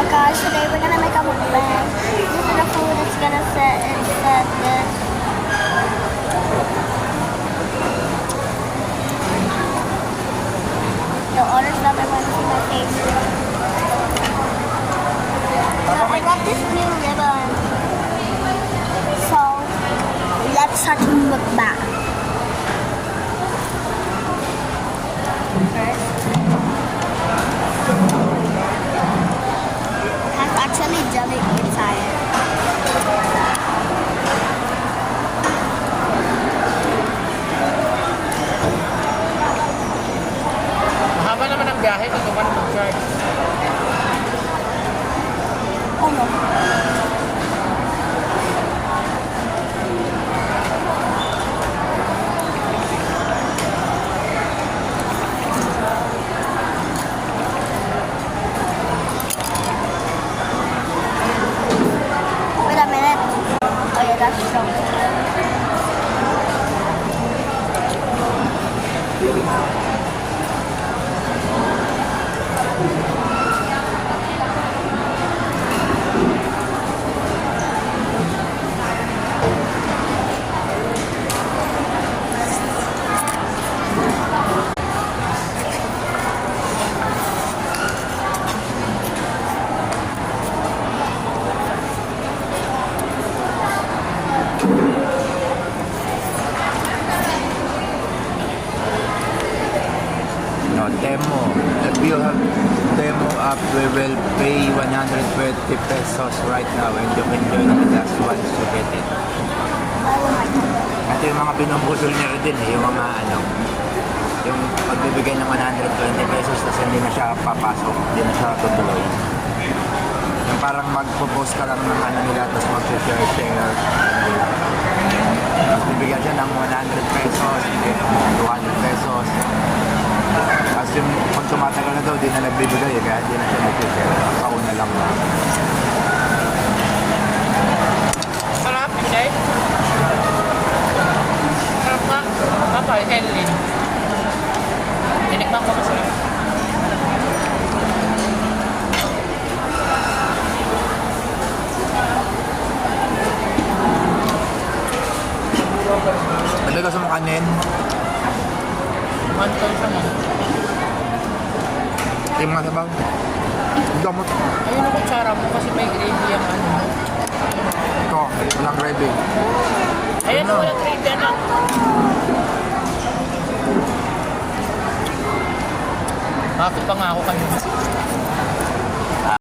Guys, today we're gonna make a mukbang. This is the food that's gonna set instead this. The others that I want to see my face. I got this new ribbon. So let's start to mukbang. First. Actually jelly inside it. Mahaba naman ang biyahe, ito ka na mag-charge. Oh no. Wait a minute. Oh yeah, that's strong. No, demo. If you have demo app, we will pay 120 pesos right now and you can join with us once you get it. Oh my god. Ito yung mga binubudol niya rin din eh, yung mga ano, yung pagbibigay ng 120 pesos tapos hindi na siya papasok, hindi na siya tutuloy. Yung parang magpo-post ka lang ng ano nila tapos mag-share. Tapos bibigyan siya ng 100 pesos, 200 pesos. Tapos yung pag tumatagal na daw, di na nagbibigay eh, kaya di na siya nag-share. Kauna lang na. Sarap, hindi? Sarap nga. Kapal, healthy. Tinikman ko masarap. Talaga sa mga kanin, Mantol siya mo. yung mga sabaw. Gamot. Ayun ang kutsara mo kasi may gravy yung ano. Ito, walang gravy. Ayun, Ano? walang gravy ano. Bakit pa nga ako kanina?